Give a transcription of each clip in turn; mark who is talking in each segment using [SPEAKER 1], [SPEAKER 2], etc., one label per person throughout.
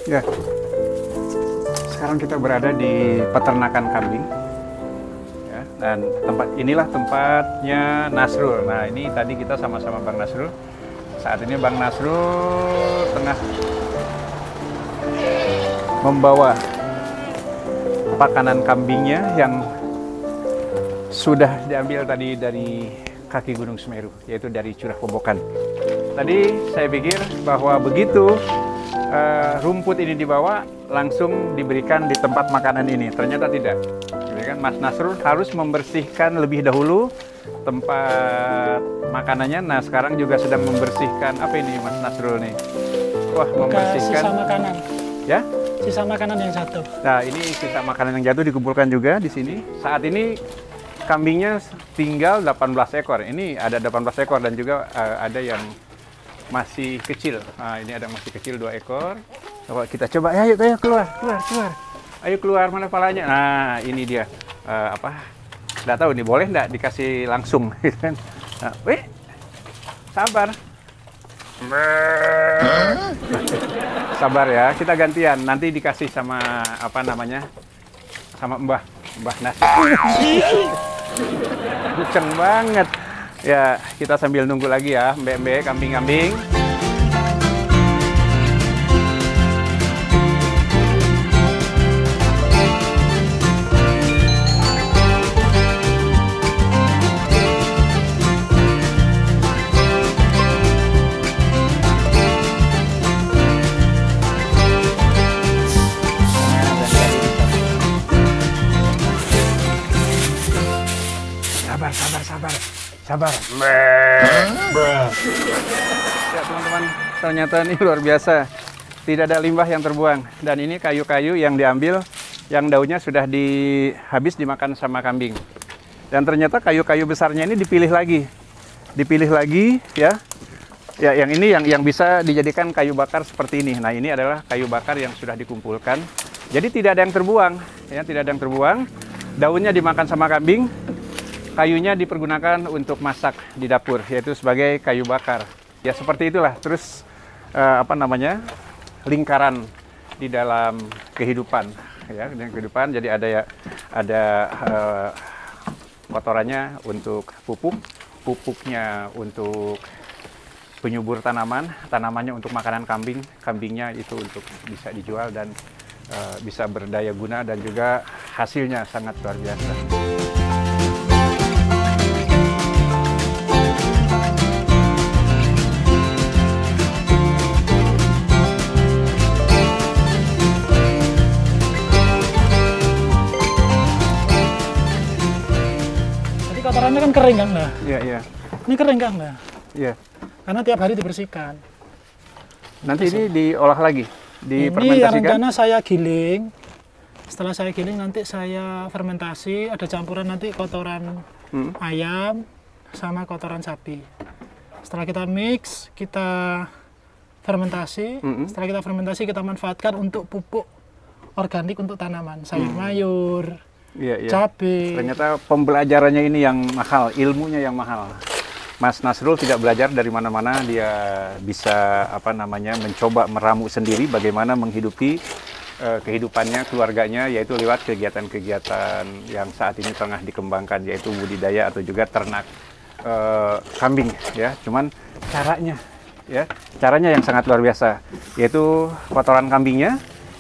[SPEAKER 1] Ya, sekarang kita berada di peternakan kambing. Ya, dan inilah tempatnya Nasrul. Nah, ini tadi kita sama-sama Bang Nasrul. Saat ini Bang Nasrul tengah membawa pakanan kambingnya yang sudah diambil tadi dari kaki Gunung Semeru, yaitu dari Curah Kobokan. Tadi saya pikir bahwa begitu rumput ini dibawa, langsung diberikan di tempat makanan ini. Ternyata tidak. Jadi kan Mas Nasrul harus membersihkan lebih dahulu tempat makanannya. Nah, sekarang juga sedang membersihkan apa ini Mas Nasrul nih? Wah, membersihkan
[SPEAKER 2] sisa makanan.
[SPEAKER 1] Ya?
[SPEAKER 2] Sisa makanan yang jatuh.
[SPEAKER 1] Nah, ini sisa makanan yang jatuh dikumpulkan juga di sini. Saat ini kambingnya tinggal 18 ekor. Ini ada 18 ekor dan juga ada yang masih kecil. Nah, ini ada masih kecil 2 ekor. Coba kita coba, ayo keluar. Ayo keluar, mana palanya? Nah, ini dia. Nggak tahu nih, boleh nggak dikasih langsung? Nah, sabar. Sabar ya, kita gantian. Nanti dikasih sama sama Mbah Nasi. Kenceng banget. Ya, kita sambil nunggu lagi ya, mbek-mbek, kambing-kambing. Sabar. Ya teman-teman, ternyata ini luar biasa. Tidak ada limbah yang terbuang. Dan ini kayu-kayu yang diambil, yang daunnya sudah habis dimakan sama kambing. Dan ternyata kayu-kayu besarnya ini dipilih lagi. Ya. Ya, yang ini yang bisa dijadikan kayu bakar seperti ini. Nah, ini adalah kayu bakar yang sudah dikumpulkan. Jadi tidak ada yang terbuang, ya, tidak ada yang terbuang. Daunnya dimakan sama kambing. Kayunya dipergunakan untuk masak di dapur, yaitu sebagai kayu bakar. Ya seperti itulah. Terus lingkaran di dalam kehidupan, ya, dengan kehidupan. Jadi ada kotorannya untuk pupuknya untuk penyubur tanamannya untuk makanan kambing, kambingnya itu untuk bisa dijual dan bisa berdaya guna, dan juga hasilnya sangat luar biasa.
[SPEAKER 2] Kotorannya kan kering kan, nah.
[SPEAKER 1] Iya.
[SPEAKER 2] Ini kering kan, nah.
[SPEAKER 1] Iya.
[SPEAKER 2] Karena tiap hari dibersihkan.
[SPEAKER 1] Nanti ini diolah lagi,
[SPEAKER 2] difermentasikan. Ini yang rencana saya giling. Setelah saya giling nanti saya fermentasi, ada campuran nanti kotoran ayam sama kotoran sapi. Setelah kita mix, kita fermentasi. Setelah kita fermentasi, kita manfaatkan untuk pupuk organik untuk tanaman, sayur mayur.
[SPEAKER 1] Iya.
[SPEAKER 2] Cabai.
[SPEAKER 1] Ternyata pembelajarannya ini yang mahal, ilmunya yang mahal. Mas Nasrul tidak belajar dari mana-mana, dia bisa mencoba meramu sendiri bagaimana menghidupi kehidupannya, keluarganya, yaitu lewat kegiatan-kegiatan yang saat ini tengah dikembangkan, yaitu budidaya atau juga ternak kambing, ya. Cuman caranya yang sangat luar biasa, yaitu kotoran kambingnya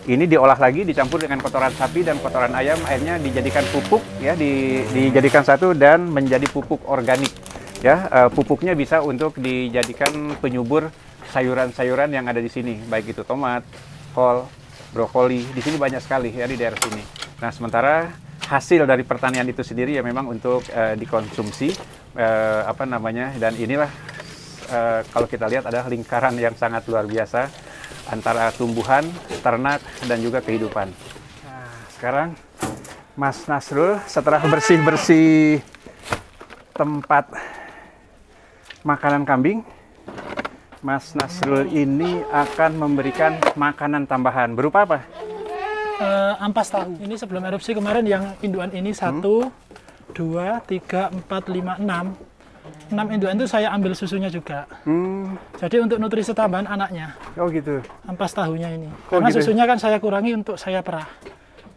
[SPEAKER 1] ini diolah lagi, dicampur dengan kotoran sapi dan kotoran ayam, akhirnya dijadikan pupuk, ya, dijadikan satu dan menjadi pupuk organik, ya. Pupuknya bisa untuk dijadikan penyubur sayuran-sayuran yang ada di sini, baik itu tomat, kol, brokoli. Di sini banyak sekali, ya, di daerah sini. Nah, sementara hasil dari pertanian itu sendiri ya memang untuk dikonsumsi, dan inilah kalau kita lihat ada lingkaran yang sangat luar biasa antara tumbuhan, ternak, dan juga kehidupan. Nah, sekarang Mas Nasrul setelah bersih-bersih tempat makanan kambing, Mas Nasrul ini akan memberikan makanan tambahan. Berupa apa?
[SPEAKER 2] Ampas tahu. Ini sebelum erupsi kemarin yang induan ini 1, 2, 3, 4, 5, 6. 6 indukan itu saya ambil susunya juga. Jadi untuk nutrisi tambahan anaknya.
[SPEAKER 1] Oh gitu.
[SPEAKER 2] Ampas tahunya ini.
[SPEAKER 1] Oh,
[SPEAKER 2] Karena
[SPEAKER 1] gitu.
[SPEAKER 2] susunya kan saya kurangi untuk saya perah.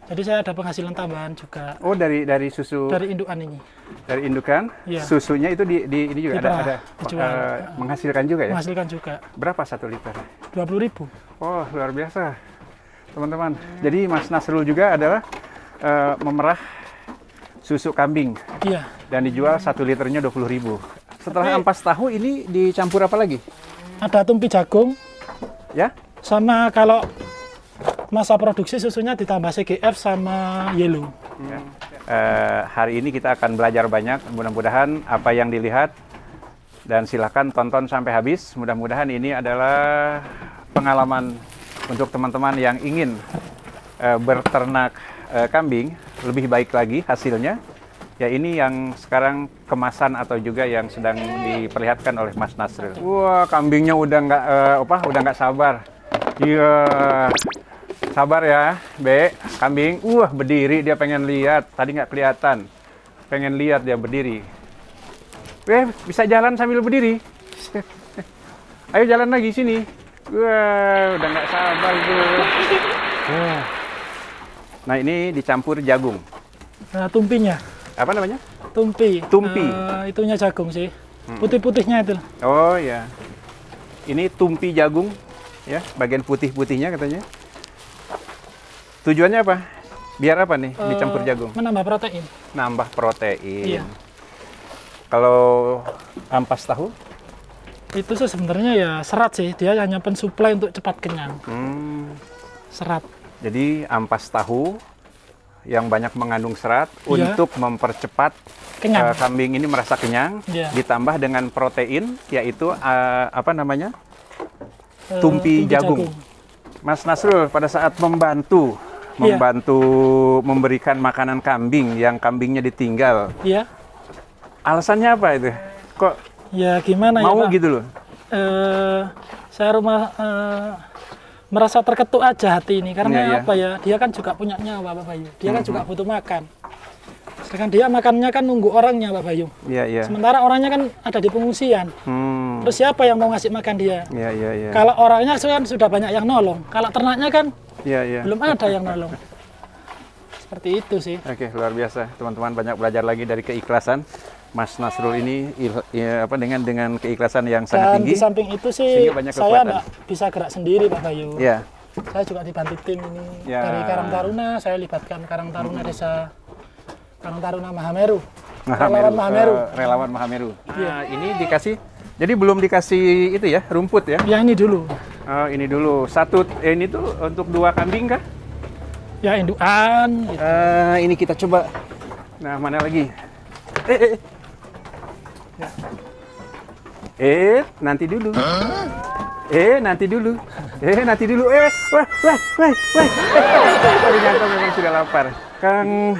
[SPEAKER 2] Jadi saya ada penghasilan tambahan juga.
[SPEAKER 1] Oh dari susu
[SPEAKER 2] Dari indukan ini.
[SPEAKER 1] dari indukan,
[SPEAKER 2] Iya.
[SPEAKER 1] susunya itu ini juga
[SPEAKER 2] Diperah,
[SPEAKER 1] ada
[SPEAKER 2] dijual.
[SPEAKER 1] menghasilkan juga ya?
[SPEAKER 2] Menghasilkan juga.
[SPEAKER 1] Berapa 1 liter?
[SPEAKER 2] 20.000.
[SPEAKER 1] Oh luar biasa teman-teman. Jadi Mas Nasrul juga adalah memerah susu kambing
[SPEAKER 2] Iya.
[SPEAKER 1] dan dijual 1 liternya 20.000. Setelah ampas tahu ini dicampur apa lagi?
[SPEAKER 2] Ada tumpi jagung.
[SPEAKER 1] Ya?
[SPEAKER 2] Sama kalau masa produksi susunya ditambah CGF sama yellow.
[SPEAKER 1] Hari ini kita akan belajar banyak. Mudah-mudahan apa yang dilihat dan silakan tonton sampai habis. Mudah-mudahan ini adalah pengalaman untuk teman-teman yang ingin berternak kambing lebih baik lagi hasilnya. Ya ini yang sekarang kemasan atau juga yang sedang diperlihatkan oleh Mas Nasrul. Wah kambingnya udah nggak sabar. Iya. Sabar ya, Be. Kambing, berdiri dia pengen lihat. Tadi nggak kelihatan. Pengen lihat dia berdiri. Bisa jalan sambil berdiri. Ayo jalan lagi sini. Udah nggak sabar tuh. Nah ini dicampur jagung.
[SPEAKER 2] Nah, tumpinya.
[SPEAKER 1] Apa namanya?
[SPEAKER 2] Tumpi.
[SPEAKER 1] Tumpi.
[SPEAKER 2] Itunya jagung sih. Putih-putihnya itu.
[SPEAKER 1] Oh ya. Ini tumpi jagung, ya, bagian putih-putihnya katanya. Tujuannya apa? Biar apa nih dicampur jagung?
[SPEAKER 2] Menambah protein.
[SPEAKER 1] Nambah protein.
[SPEAKER 2] Iya.
[SPEAKER 1] Kalau ampas tahu?
[SPEAKER 2] Itu sih sebenarnya ya serat sih. Dia hanya pensuplai untuk cepat kenyang. Serat.
[SPEAKER 1] Jadi ampas tahu yang banyak mengandung serat
[SPEAKER 2] Iya.
[SPEAKER 1] untuk mempercepat
[SPEAKER 2] Kenyang.
[SPEAKER 1] kambing ini merasa kenyang,
[SPEAKER 2] Iya.
[SPEAKER 1] ditambah dengan protein, yaitu apa namanya? Tumpi jagung. Mas Nasrul pada saat membantu
[SPEAKER 2] Iya.
[SPEAKER 1] memberikan makanan kambing yang kambingnya ditinggal.
[SPEAKER 2] Iya.
[SPEAKER 1] Alasannya apa itu? Kok
[SPEAKER 2] Ya gimana
[SPEAKER 1] mau
[SPEAKER 2] ya Pak?
[SPEAKER 1] gitu loh?
[SPEAKER 2] Saya merasa terketuk aja hati ini karena
[SPEAKER 1] Iya.
[SPEAKER 2] apa ya? Dia kan juga punya nyawa Pak Bayu. Dia kan juga butuh makan. Sedangkan dia makannya kan nunggu orangnya Pak Bayu.
[SPEAKER 1] Iya, iya.
[SPEAKER 2] Sementara orangnya kan ada di pengungsian. Terus siapa yang mau ngasih makan dia?
[SPEAKER 1] Iya, iya, iya.
[SPEAKER 2] Kalau orangnya kan sudah banyak yang nolong. Kalau ternaknya kan
[SPEAKER 1] Iya, iya.
[SPEAKER 2] belum ada yang nolong. Seperti itu sih.
[SPEAKER 1] Oke, luar biasa. Teman-teman banyak belajar lagi dari keikhlasan. Mas Nasrul ini dengan keikhlasan yang sangat
[SPEAKER 2] Dan
[SPEAKER 1] tinggi.
[SPEAKER 2] di samping itu sih
[SPEAKER 1] sehingga banyak
[SPEAKER 2] saya
[SPEAKER 1] kekuatan.
[SPEAKER 2] nggak bisa gerak sendiri Pak Bayu.
[SPEAKER 1] Ya.
[SPEAKER 2] Saya juga dibantu tim ini
[SPEAKER 1] Ya.
[SPEAKER 2] dari Karang Taruna. Saya libatkan Karang Taruna Desa Karang Taruna Mahameru. Relawan Mahameru.
[SPEAKER 1] Relawan Mahameru.
[SPEAKER 2] Iya.
[SPEAKER 1] Nah, ini dikasih. Jadi belum dikasih itu ya, rumput ya.
[SPEAKER 2] Ya ini dulu.
[SPEAKER 1] Oh, ini dulu. Ini tuh untuk 2 kambing kah?
[SPEAKER 2] Ya indukan. Gitu.
[SPEAKER 1] Ini kita coba. Nah, mana lagi? Nanti dulu. Nanti dulu. Nanti dulu. Wah. Ternyata memang sudah lapar. Kang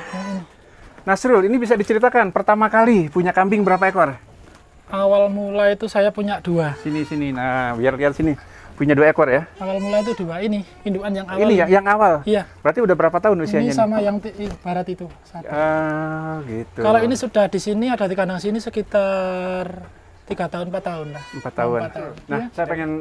[SPEAKER 1] Nasrul, ini bisa diceritakan pertama kali punya kambing berapa ekor?
[SPEAKER 2] Awal mula itu saya punya 2.
[SPEAKER 1] Sini. Nah, biar lihat sini. Punya 2 ekor ya?
[SPEAKER 2] Awal mula itu 2 ini indukan yang awal.
[SPEAKER 1] Ini ya, yang awal?
[SPEAKER 2] Iya.
[SPEAKER 1] Berarti udah berapa tahun usianya?
[SPEAKER 2] Ini sama yang barat itu. Satu.
[SPEAKER 1] Gitu.
[SPEAKER 2] Kalau ini sudah di sini ada di kandang sini sekitar 3 tahun 4 tahun lah.
[SPEAKER 1] 4 tahun.
[SPEAKER 2] 4 tahun.
[SPEAKER 1] Nah,
[SPEAKER 2] Iya.
[SPEAKER 1] saya pengen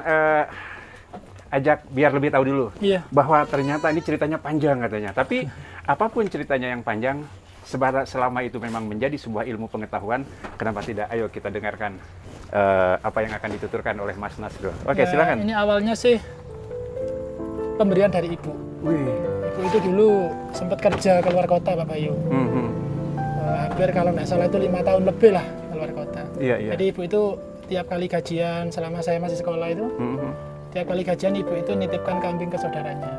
[SPEAKER 1] ajak biar lebih tahu dulu.
[SPEAKER 2] Iya.
[SPEAKER 1] Bahwa ternyata ini ceritanya panjang katanya. Tapi apapun ceritanya yang panjang, selama itu memang menjadi sebuah ilmu pengetahuan, kenapa tidak? Ayo kita dengarkan apa yang akan dituturkan oleh Mas Nasrul. Oke,
[SPEAKER 2] Ya,
[SPEAKER 1] silakan.
[SPEAKER 2] Ini awalnya sih pemberian dari ibu.
[SPEAKER 1] Wih.
[SPEAKER 2] Ibu itu dulu sempat kerja keluar kota Pak Bayu. Hampir kalau nggak salah itu 5 tahun lebih lah keluar kota.
[SPEAKER 1] Iya.
[SPEAKER 2] Jadi ibu itu tiap kali gajian selama saya masih sekolah itu, tiap kali gajian ibu itu nitipkan kambing ke saudaranya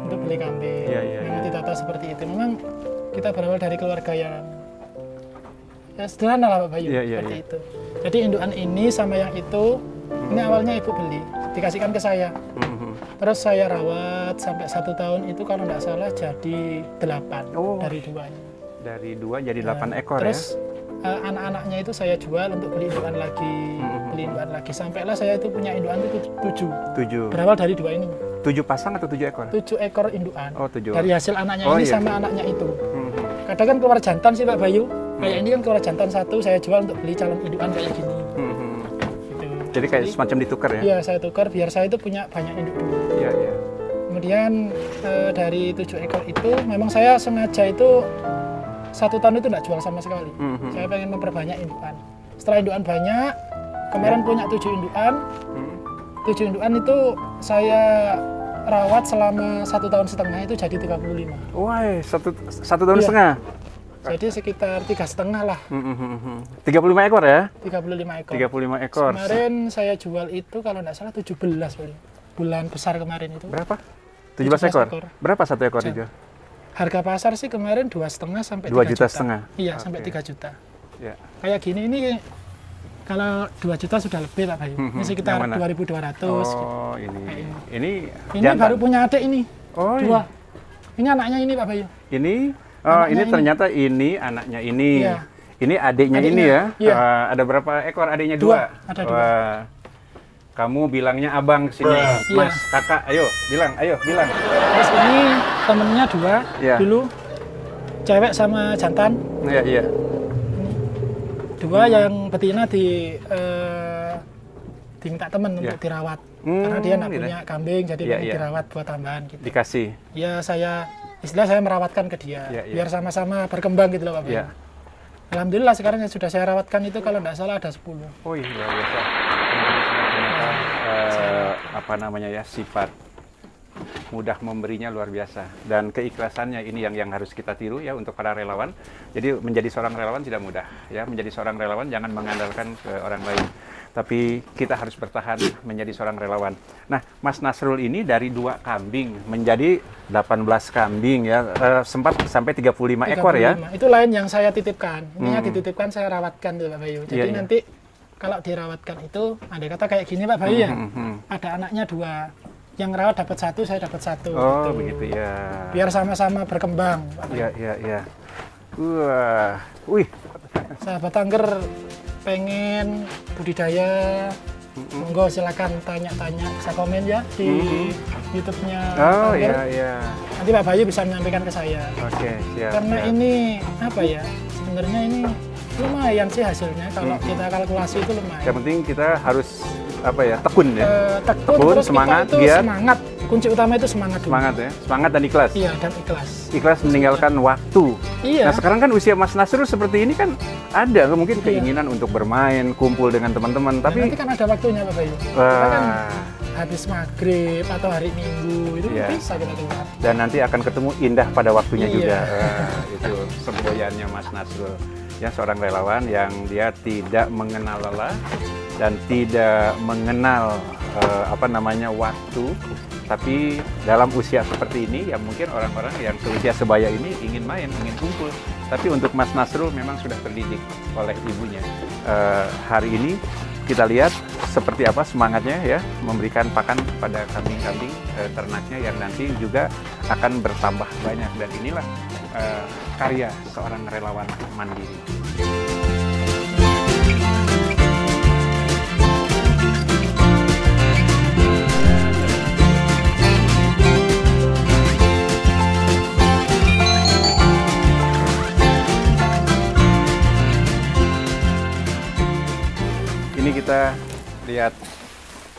[SPEAKER 2] untuk beli kambing.
[SPEAKER 1] Iya.
[SPEAKER 2] Memang ditata seperti itu. Memang kita berawal dari keluarga yang ya sederhana lah Pak Bayu,
[SPEAKER 1] Iya.
[SPEAKER 2] seperti itu. Jadi indukan ini sama yang itu, ini awalnya ibu beli, dikasihkan ke saya. Terus saya rawat sampai 1 tahun itu kalau nggak salah jadi 8
[SPEAKER 1] Oh.
[SPEAKER 2] dari 2-nya.
[SPEAKER 1] Dari 2 jadi 8 ekor
[SPEAKER 2] Terus
[SPEAKER 1] ya?
[SPEAKER 2] anak-anaknya itu saya jual untuk beli indukan lagi, beli indukan lagi. Sampailah saya itu punya indukan itu 7.
[SPEAKER 1] 7.
[SPEAKER 2] Berawal dari 2 ini.
[SPEAKER 1] 7 pasang atau 7 ekor?
[SPEAKER 2] 7 ekor indukan.
[SPEAKER 1] Oh, 7.
[SPEAKER 2] Dari hasil anaknya
[SPEAKER 1] Oh,
[SPEAKER 2] ini
[SPEAKER 1] iya.
[SPEAKER 2] sama anaknya itu. Kadang kan keluar jantan sih Pak Bayu. Kayak ini kan kalau jantan satu saya jual untuk beli calon indukan kayak gini. Gitu.
[SPEAKER 1] Jadi kayak semacam ditukar ya?
[SPEAKER 2] Iya, saya tukar biar saya itu punya banyak induk dulu.
[SPEAKER 1] Iya, iya.
[SPEAKER 2] Kemudian dari 7 ekor itu memang saya sengaja itu 1 tahun itu tidak jual sama sekali. Saya pengen memperbanyak indukan. Setelah indukan banyak, kemarin punya 7 indukan. 7 indukan itu saya rawat selama 1,5 tahun itu jadi 35.
[SPEAKER 1] Wah, satu tahun
[SPEAKER 2] Iya.
[SPEAKER 1] setengah?
[SPEAKER 2] Jadi sekitar 3,5 lah.
[SPEAKER 1] 35 ekor ya?
[SPEAKER 2] 35 ekor.
[SPEAKER 1] 35 ekor.
[SPEAKER 2] Kemarin saya jual itu kalau tidak salah 17 paling. Bulan besar kemarin itu.
[SPEAKER 1] Berapa? 17 ekor?
[SPEAKER 2] ekor.
[SPEAKER 1] Berapa satu ekor dijual?
[SPEAKER 2] Harga pasar sih kemarin 2,5 sampai
[SPEAKER 1] 2,5
[SPEAKER 2] 3
[SPEAKER 1] juta.
[SPEAKER 2] Iya, sampai
[SPEAKER 1] Oke.
[SPEAKER 2] 3 juta.
[SPEAKER 1] Ya.
[SPEAKER 2] Kayak gini ini kalau 2 juta sudah lebih Pak Bayu. Ini sekitar
[SPEAKER 1] Yang mana?
[SPEAKER 2] 2.200. gitu.
[SPEAKER 1] Oh, ini.
[SPEAKER 2] Kayak
[SPEAKER 1] Ini
[SPEAKER 2] Ini
[SPEAKER 1] jantan.
[SPEAKER 2] baru punya adik ini.
[SPEAKER 1] Oh,
[SPEAKER 2] Dua. Ini anaknya ini Pak Bayu.
[SPEAKER 1] Ini
[SPEAKER 2] Anaknya
[SPEAKER 1] ini
[SPEAKER 2] ini.
[SPEAKER 1] ternyata ini anaknya ini.
[SPEAKER 2] Iya.
[SPEAKER 1] Ini adiknya ini
[SPEAKER 2] Adiknya,
[SPEAKER 1] ya.
[SPEAKER 2] iya.
[SPEAKER 1] Ada berapa ekor adiknya?
[SPEAKER 2] Dua,
[SPEAKER 1] Dua.
[SPEAKER 2] ada dua.
[SPEAKER 1] Wah. Kamu bilangnya abang ke sini.
[SPEAKER 2] Iya.
[SPEAKER 1] Mas, kakak, ayo bilang, bilang.
[SPEAKER 2] Terus ini temennya 2
[SPEAKER 1] Iya.
[SPEAKER 2] dulu. Cewek sama jantan.
[SPEAKER 1] Iya, iya.
[SPEAKER 2] 2 yang betina diminta temen
[SPEAKER 1] Iya.
[SPEAKER 2] untuk dirawat. Karena dia nggak
[SPEAKER 1] gitu.
[SPEAKER 2] punya kambing, jadi
[SPEAKER 1] Iya,
[SPEAKER 2] pengen
[SPEAKER 1] iya.
[SPEAKER 2] dirawat buat tambahan gitu.
[SPEAKER 1] Dikasih.
[SPEAKER 2] Ya saya merawatkan ke dia,
[SPEAKER 1] Iya, iya.
[SPEAKER 2] biar sama-sama berkembang gitu loh Pak Bayu.
[SPEAKER 1] Iya.
[SPEAKER 2] Alhamdulillah sekarang yang sudah saya rawatkan itu kalau nggak salah ada 10.
[SPEAKER 1] Oh iya, luar biasa. Apa namanya ya, sifat mudah memberinya luar biasa, dan keikhlasannya ini yang harus kita tiru ya untuk para relawan. Jadi menjadi seorang relawan tidak mudah ya. Menjadi seorang relawan jangan mengandalkan ke orang lain, tapi kita harus bertahan menjadi seorang relawan. Nah, Mas Nasrul ini dari 2 kambing menjadi 18 kambing ya, sempat sampai 35 ekor ya.
[SPEAKER 2] 35. Itu lain yang saya titipkan. Ininya dititipkan saya rawatkan tuh Pak Bayu. Jadi
[SPEAKER 1] Iya, iya.
[SPEAKER 2] nanti kalau dirawatkan itu, andai kata kayak gini Pak Bayu ya, ada anaknya 2. Yang rawat dapat 1, saya dapat 1.
[SPEAKER 1] Oh,
[SPEAKER 2] gitu.
[SPEAKER 1] begitu ya.
[SPEAKER 2] Biar sama-sama berkembang Pak Bayu.
[SPEAKER 1] Iya, iya, iya. Wah, wih.
[SPEAKER 2] Sahabat Angger pengen budidaya, monggo silakan tanya-tanya, bisa komen ya di YouTube-nya
[SPEAKER 1] Oh,
[SPEAKER 2] Angger.
[SPEAKER 1] iya, iya.
[SPEAKER 2] Nanti Pak Bayu bisa menyampaikan ke saya.
[SPEAKER 1] Oke, siap.
[SPEAKER 2] Karena
[SPEAKER 1] siap.
[SPEAKER 2] ini apa ya? Sebenarnya ini lumayan sih hasilnya kalau kita kalkulasi itu lumayan.
[SPEAKER 1] Yang penting kita harus apa ya, tekun ya.
[SPEAKER 2] Tekun,
[SPEAKER 1] Tekun,
[SPEAKER 2] terus
[SPEAKER 1] semangat,
[SPEAKER 2] kita itu
[SPEAKER 1] giat.
[SPEAKER 2] semangat. Kunci utama itu semangat dulu.
[SPEAKER 1] Semangat ya, semangat dan ikhlas.
[SPEAKER 2] Iya, dan ikhlas.
[SPEAKER 1] Ikhlas meninggalkan waktu.
[SPEAKER 2] Iya.
[SPEAKER 1] Nah, sekarang kan usia Mas Nasrul seperti ini kan ada mungkin keinginan untuk bermain, kumpul dengan teman-teman,
[SPEAKER 2] Nah, nanti
[SPEAKER 1] tapi
[SPEAKER 2] kan ada waktunya Pak Bayu. Kita kan
[SPEAKER 1] wah,
[SPEAKER 2] habis maghrib atau hari Minggu itu
[SPEAKER 1] Iya.
[SPEAKER 2] bisa kita keluar.
[SPEAKER 1] dan nanti akan ketemu indah pada waktunya
[SPEAKER 2] Iya.
[SPEAKER 1] juga. Itu semboyannya Mas Nasrul. Ya, seorang relawan yang dia tidak mengenal lelah dan tidak mengenal apa namanya waktu, tapi dalam usia seperti ini ya mungkin orang-orang yang seusia sebaya ini ingin main, ingin kumpul. Tapi untuk Mas Nasrul memang sudah terdidik oleh ibunya. Hari ini kita lihat seperti apa semangatnya ya, memberikan pakan pada kambing-kambing ternaknya yang nanti juga akan bertambah banyak, dan inilah karya seorang relawan mandiri. Ini kita lihat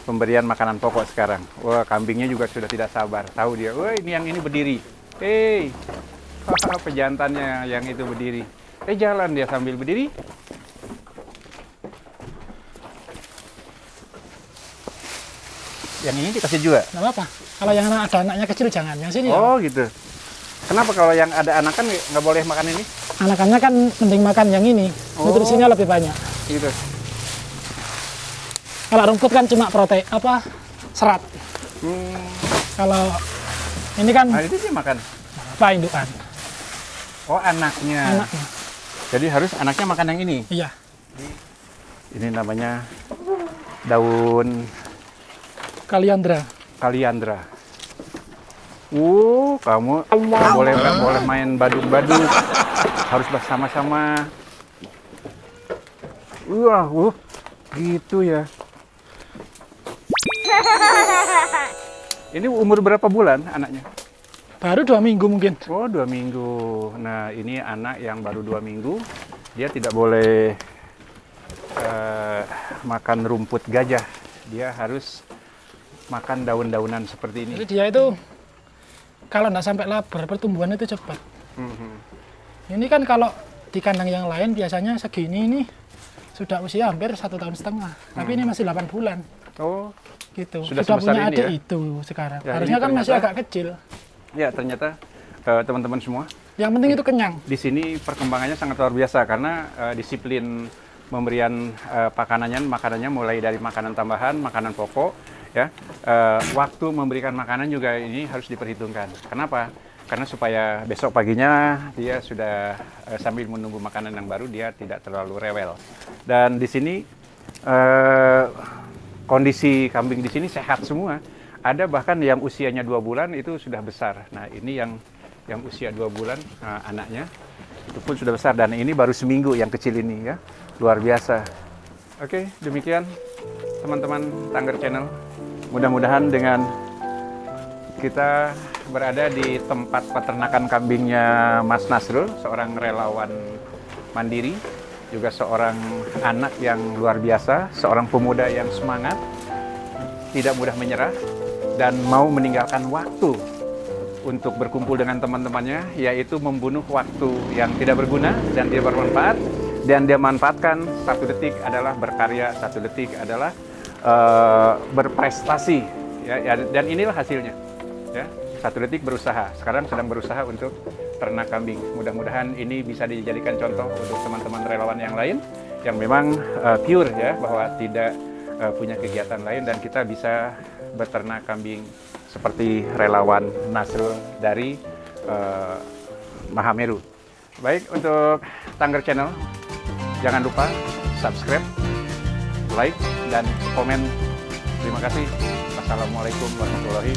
[SPEAKER 1] pemberian makanan pokok sekarang. Wah, kambingnya juga sudah tidak sabar. Tahu dia, wah ini yang ini berdiri. Hei, pejantannya yang itu berdiri. Jalan dia sambil berdiri. Yang ini dikasih juga?
[SPEAKER 2] Nggak apa-apa. Kalau yang ada anaknya kecil jangan. Yang sini ya.
[SPEAKER 1] Oh gitu. Kenapa kalau yang ada anak kan nggak boleh makan ini?
[SPEAKER 2] Anakannya kan mending makan yang ini.
[SPEAKER 1] Oh.
[SPEAKER 2] Nutrisinya lebih banyak.
[SPEAKER 1] Gitu.
[SPEAKER 2] Kalau rumput kan cuma protein serat. Kalau ini kan
[SPEAKER 1] Nah itu dia makan.
[SPEAKER 2] apa indukan?
[SPEAKER 1] Oh anaknya.
[SPEAKER 2] Anaknya.
[SPEAKER 1] Jadi harus anaknya makan yang ini.
[SPEAKER 2] Iya.
[SPEAKER 1] Ini namanya daun
[SPEAKER 2] Kaliandra.
[SPEAKER 1] kaliandra. Kamu nggak boleh main badut-badut. Harus bersama-sama. Gitu ya. Ini umur berapa bulan anaknya?
[SPEAKER 2] Baru 2 minggu mungkin.
[SPEAKER 1] Oh, 2 minggu. Nah, ini anak yang baru 2 minggu. Dia tidak boleh makan rumput gajah. Dia harus makan daun-daunan seperti ini.
[SPEAKER 2] Jadi dia itu kalau nggak sampai lapar, pertumbuhan itu cepat. Ini kan kalau di kandang yang lain biasanya segini ini sudah usia hampir 1,5 tahun. Tapi ini masih 8 bulan.
[SPEAKER 1] Oh,
[SPEAKER 2] gitu.
[SPEAKER 1] Sudah
[SPEAKER 2] punya
[SPEAKER 1] ini
[SPEAKER 2] adik
[SPEAKER 1] ya?
[SPEAKER 2] itu sekarang.
[SPEAKER 1] Ya,
[SPEAKER 2] Harusnya kan masih agak kecil.
[SPEAKER 1] Ya, ternyata teman-teman semua,
[SPEAKER 2] Yang penting itu kenyang.
[SPEAKER 1] di sini perkembangannya sangat luar biasa karena disiplin pemberian makanannya mulai dari makanan tambahan, makanan pokok, ya. Waktu memberikan makanan juga ini harus diperhitungkan. Kenapa? Karena supaya besok paginya dia sudah sambil menunggu makanan yang baru, dia tidak terlalu rewel. Dan di sini kondisi kambing di sini sehat semua. Ada bahkan yang usianya 2 bulan itu sudah besar. Nah, ini yang usia 2 bulan anaknya itu pun sudah besar, dan ini baru seminggu yang kecil ini, ya. Luar biasa. Oke, demikian teman-teman Tangger Channel. Mudah-mudahan dengan kita berada di tempat peternakan kambingnya Mas Nasrul, seorang relawan mandiri, juga seorang anak yang luar biasa, seorang pemuda yang semangat, tidak mudah menyerah, dan mau meninggalkan waktu untuk berkumpul dengan teman-temannya, yaitu membunuh waktu yang tidak berguna dan tidak bermanfaat, dan dia manfaatkan 1 detik adalah berkarya, 1 detik adalah berprestasi, ya, dan inilah hasilnya, ya. 1 detik berusaha, sekarang sedang berusaha untuk ternak kambing. Mudah-mudahan ini bisa dijadikan contoh untuk teman-teman relawan yang lain yang memang pure, ya, bahwa tidak punya kegiatan lain, dan kita bisa beternak kambing seperti relawan Nasrul dari Mahameru. Baik, untuk Tangger Channel, jangan lupa subscribe, like, dan komen. Terima kasih. Wassalamualaikum warahmatullahi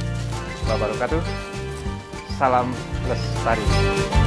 [SPEAKER 1] wabarakatuh. Salam lestari.